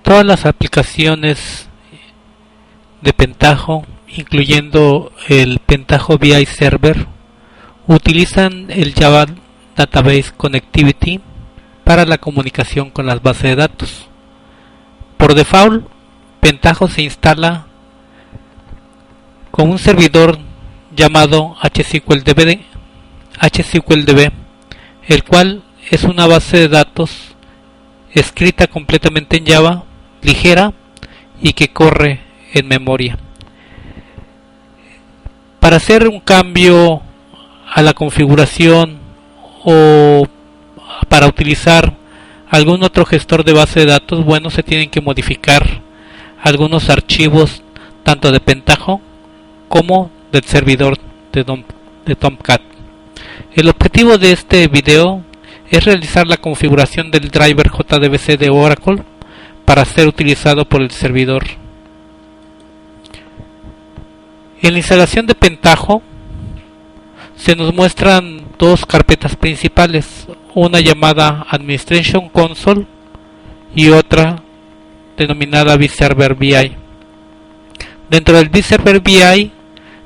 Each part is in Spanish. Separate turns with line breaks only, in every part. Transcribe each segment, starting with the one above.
Todas las aplicaciones de Pentaho, incluyendo el Pentaho BI Server, utilizan el Java Database Connectivity para la comunicación con las bases de datos. Por default, Pentaho se instala con un servidor llamado HSQLDB, el cual es una base de datos escrita completamente en Java, ligera y que corre en memoria. Para hacer un cambio a la configuración o para utilizar algún otro gestor de base de datos, bueno, se tienen que modificar algunos archivos tanto de Pentaho como del servidor de Tomcat. El objetivo de este video es realizar la configuración del driver JDBC de Oracle para ser utilizado por el servidor. En la instalación de Pentaho se nos muestran dos carpetas principales, una llamada Administration Console y otra denominada vServer BI. Dentro del vServer BI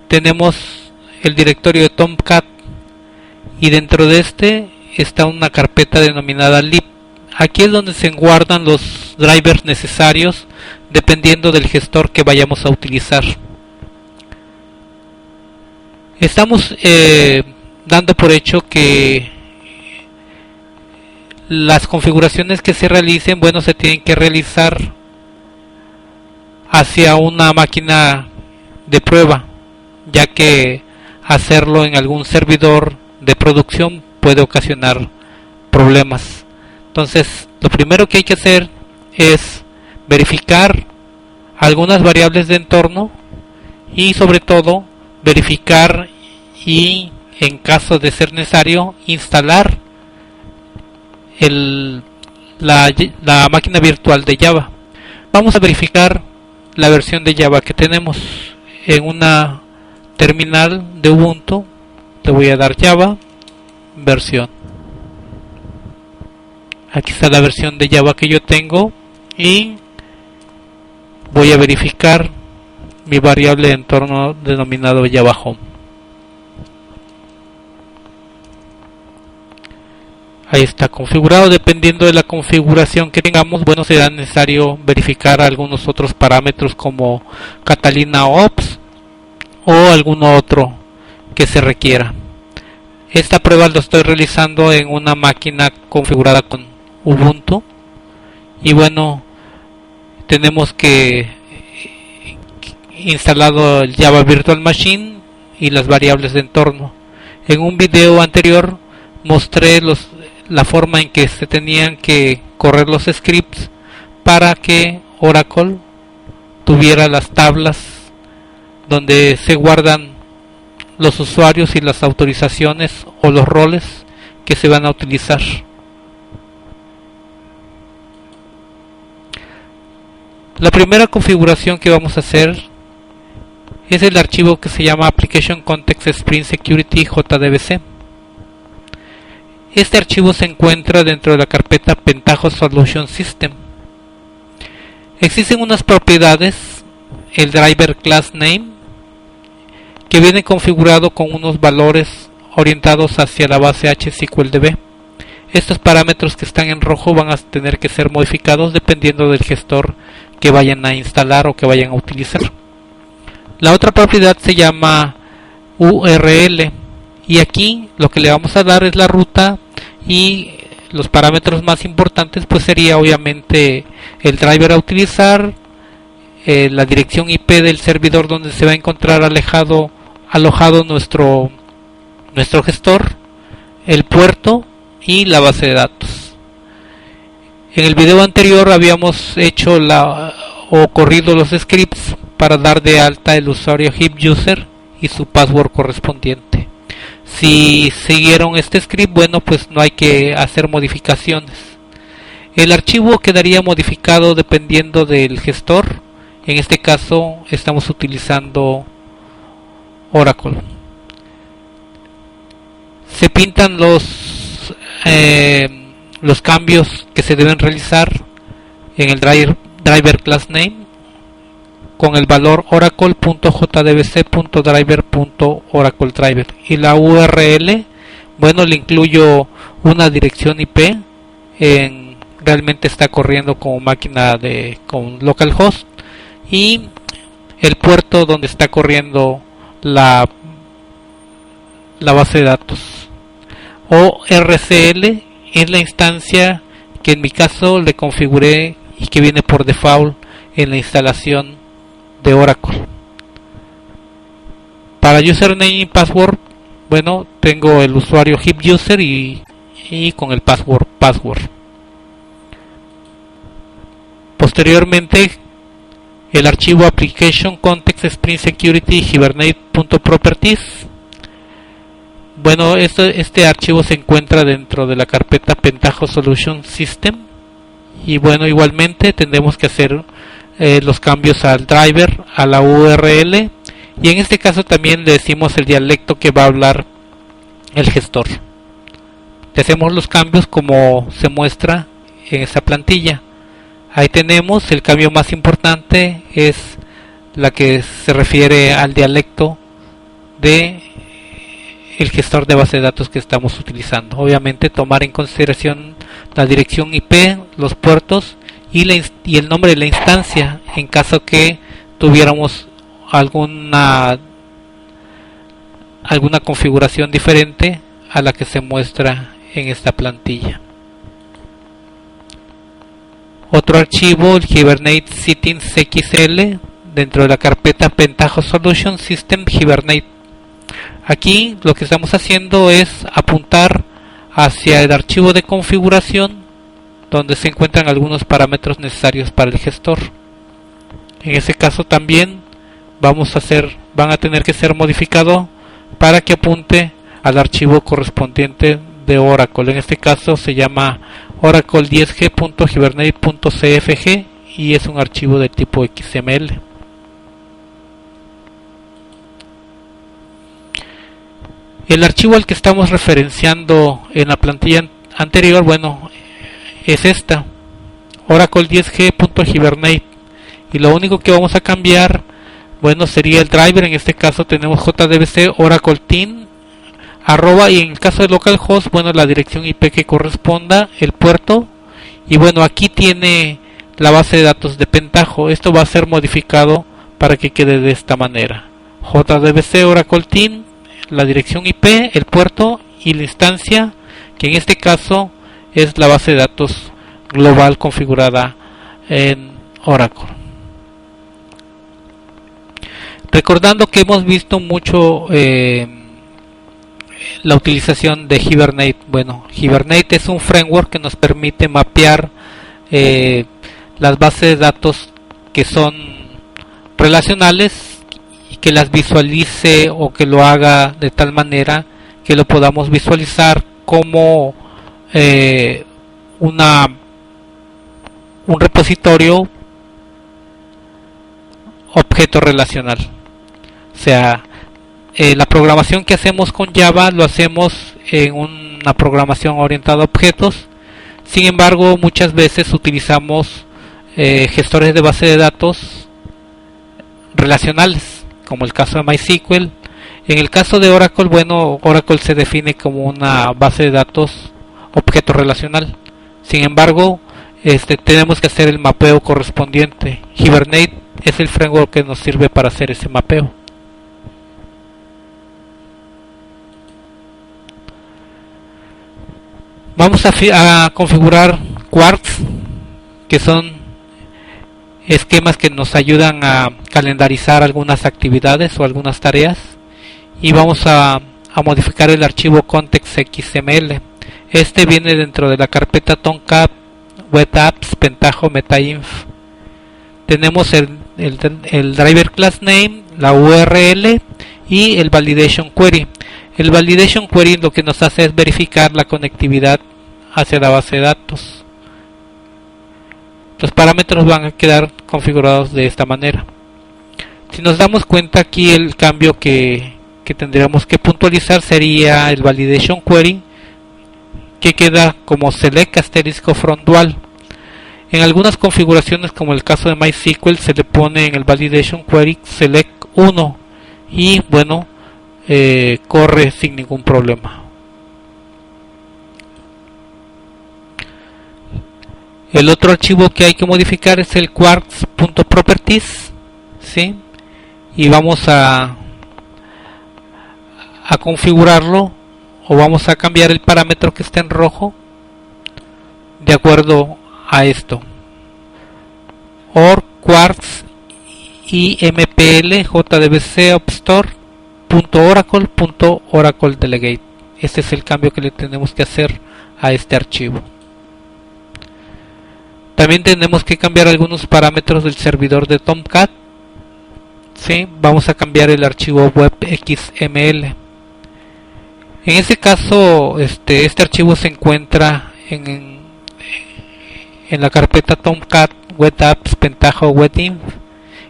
tenemos el directorio de Tomcat y dentro de este está una carpeta denominada lib. Aquí es donde se guardan los drivers necesarios dependiendo del gestor que vayamos a utilizar. Estamos dando por hecho que las configuraciones que se realicen, bueno, se tienen que realizar hacia una máquina de prueba, ya que hacerlo en algún servidor de producción puede ocasionar problemas. Entonces, lo primero que hay que hacer es verificar algunas variables de entorno y sobre todo verificar y, en caso de ser necesario, instalar la máquina virtual de Java. Vamos a verificar la versión de Java que tenemos en una terminal de Ubuntu. Le voy a dar Java versión. Aquí está la versión de Java que yo tengo y voy a verificar mi variable de entorno denominado Java Home. Ahí está configurado. Dependiendo de la configuración que tengamos, bueno, será necesario verificar algunos otros parámetros como Catalina Ops o alguno otro que se requiera. Esta prueba lo estoy realizando en una máquina configurada con Ubuntu y bueno, tenemos que instalado el Java Virtual Machine y las variables de entorno. En un video anterior mostré la forma en que se tenían que correr los scripts para que Oracle tuviera las tablas donde se guardan los usuarios y las autorizaciones o los roles que se van a utilizar. La primera configuración que vamos a hacer es el archivo que se llama Application Context Spring Security JDBC. Este archivo se encuentra dentro de la carpeta Pentaho Solution System. Existen unas propiedades, el driver class name, que viene configurado con unos valores orientados hacia la base HSQLDB. Estos parámetros que están en rojo van a tener que ser modificados dependiendo del gestor que vayan a instalar o que vayan a utilizar. La otra propiedad se llama URL y aquí lo que le vamos a dar es la ruta y los parámetros más importantes pues sería obviamente el driver a utilizar, la dirección IP del servidor donde se va a encontrar alojado nuestro gestor, el puerto y la base de datos. En el video anterior habíamos hecho corrido los scripts para dar de alta el usuario HIP user y su password correspondiente. Si siguieron este script, bueno, pues no hay que hacer modificaciones. El archivo quedaría modificado dependiendo del gestor. En este caso estamos utilizando Oracle. Se pintan los cambios que se deben realizar en el driver driver class name con el valor oracle.jdbc.driver.oracledriver, y la URL, bueno, le incluyo una dirección IP, realmente está corriendo como máquina con localhost, y el puerto donde está corriendo la base de datos. O RCL es la instancia que en mi caso le configuré y que viene por default en la instalación de Oracle. Para username y password, bueno, tengo el usuario HipUser y con el password. Posteriormente, el archivo application context spring security hibernate.properties. Bueno, este archivo se encuentra dentro de la carpeta Pentaho Solution System, y bueno, igualmente tendremos que hacer los cambios al driver, a la URL, y en este caso también le decimos el dialecto que va a hablar el gestor. Le hacemos los cambios como se muestra en esa plantilla. Ahí tenemos el cambio más importante, es la que se refiere al dialecto de el gestor de base de datos que estamos utilizando. Obviamente tomar en consideración la dirección IP, los puertos y el nombre de la instancia en caso que tuviéramos alguna configuración diferente a la que se muestra en esta plantilla. Otro archivo, el Hibernate Settings XL, dentro de la carpeta Pentaho Solution System Hibernate. Aquí lo que estamos haciendo es apuntar hacia el archivo de configuración donde se encuentran algunos parámetros necesarios para el gestor. En ese caso también van a tener que ser modificados para que apunte al archivo correspondiente de Oracle. En este caso se llama Oracle 10g.hibernate.cfg y es un archivo de tipo XML. El archivo al que estamos referenciando en la plantilla anterior, bueno, es esta, Oracle 10g.hibernate, y lo único que vamos a cambiar, bueno, sería el driver. En este caso tenemos jdbc Oracle Team @ y en el caso de localhost, bueno, la dirección IP que corresponda, el puerto, y bueno, aquí tiene la base de datos de Pentaho. Esto va a ser modificado para que quede de esta manera: jdbc Oracle Team, la dirección IP, el puerto y la instancia, que en este caso es la base de datos global configurada en Oracle. Recordando que hemos visto mucho la utilización de Hibernate. Bueno, Hibernate es un framework que nos permite mapear las bases de datos que son relacionales, y que las visualice o que lo haga de tal manera que lo podamos visualizar como un repositorio objeto relacional. O sea, la programación que hacemos con Java lo hacemos en una programación orientada a objetos. Sin embargo, muchas veces utilizamos gestores de base de datos relacionales, como el caso de MySQL. En el caso de Oracle, bueno, Oracle se define como una base de datos objeto relacional. Sin embargo, tenemos que hacer el mapeo correspondiente. Hibernate es el framework que nos sirve para hacer ese mapeo. Vamos a configurar Quarks, que son esquemas que nos ayudan a calendarizar algunas actividades o algunas tareas, y vamos a modificar el archivo context.xml. Este viene dentro de la carpeta Tomcat Web Apps Pentaho MetaInf. Tenemos el driver class name, la URL y el validation query. El validation query lo que nos hace es verificar la conectividad hacia la base de datos. Los parámetros van a quedar configurados de esta manera. Si nos damos cuenta, aquí el cambio que tendríamos que puntualizar sería el validation query, que queda como select * from dual. En algunas configuraciones, como el caso de MySQL, se le pone en el validation query select 1 y bueno, corre sin ningún problema. El otro archivo que hay que modificar es el quarks.properties, ¿sí? Y vamos a configurarlo, o vamos a cambiar el parámetro que está en rojo de acuerdo a esto. Or quarks impl jdbc opstore.oracle delegate. Este es el cambio que le tenemos que hacer a este archivo. También tenemos que cambiar algunos parámetros del servidor de Tomcat. ¿Sí? Vamos a cambiar el archivo web XML. En este caso, este archivo se encuentra en la carpeta Tomcat Web Apps Pentaho Webinf,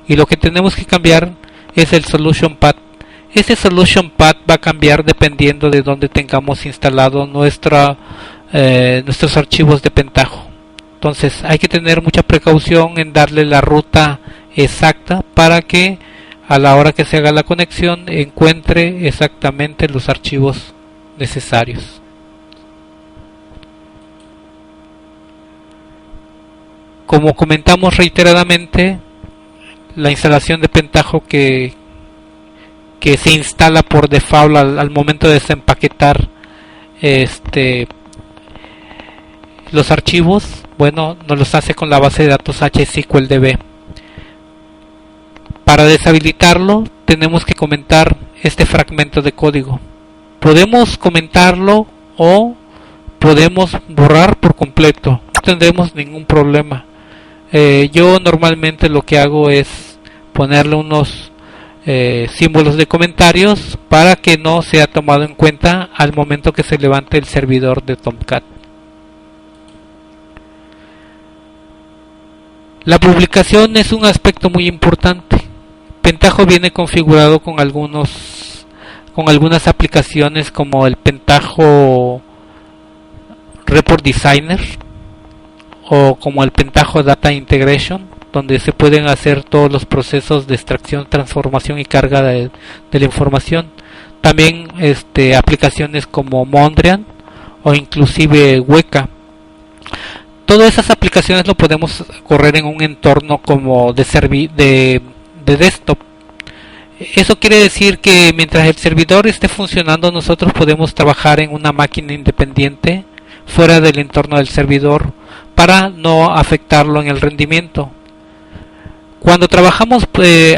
y lo que tenemos que cambiar es el Solution Path. Este Solution Path va a cambiar dependiendo de dónde tengamos instalado nuestros archivos de Pentaho. Entonces hay que tener mucha precaución en darle la ruta exacta para que a la hora que se haga la conexión encuentre exactamente los archivos necesarios. Como comentamos reiteradamente, la instalación de Pentaho que se instala por default al momento de desempaquetar los archivos, bueno, nos los hace con la base de datos HSQLDB. Para deshabilitarlo tenemos que comentar este fragmento de código. Podemos comentarlo o podemos borrar por completo, no tendremos ningún problema. Yo normalmente lo que hago es ponerle unos símbolos de comentarios para que no sea tomado en cuenta al momento que se levante el servidor de Tomcat. La publicación es un aspecto muy importante. Pentaho viene configurado con algunas aplicaciones como el Pentaho Report Designer o como el Pentaho Data Integration, donde se pueden hacer todos los procesos de extracción, transformación y carga de la información. También aplicaciones como Mondrian o inclusive Weka. Todas esas aplicaciones lo podemos correr en un entorno como de desktop. Eso quiere decir que mientras el servidor esté funcionando, nosotros podemos trabajar en una máquina independiente fuera del entorno del servidor para no afectarlo en el rendimiento. Cuando trabajamos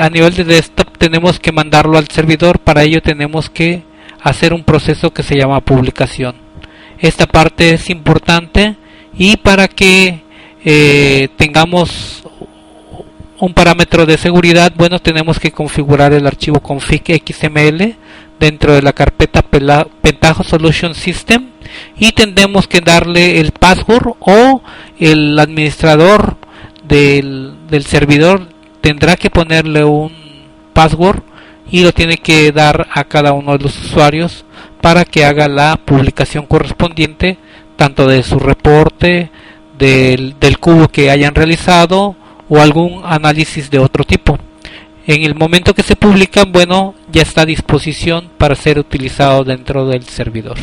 a nivel de desktop, tenemos que mandarlo al servidor. Para ello tenemos que hacer un proceso que se llama publicación. Esta parte es importante, y para que tengamos un parámetro de seguridad, bueno, tenemos que configurar el archivo config XML dentro de la carpeta Pentaho Solution System, y tendremos que darle el password, o el administrador del servidor tendrá que ponerle un password y lo tiene que dar a cada uno de los usuarios para que haga la publicación correspondiente, tanto de su reporte, del cubo que hayan realizado o algún análisis de otro tipo. En el momento que se publican, bueno, ya está a disposición para ser utilizado dentro del servidor.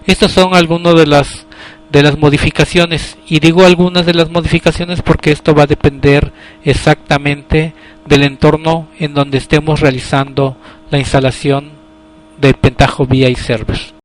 Estas son algunas de las modificaciones, y digo algunas de las modificaciones porque esto va a depender exactamente del entorno en donde estemos realizando la instalación del Pentaho VI Server.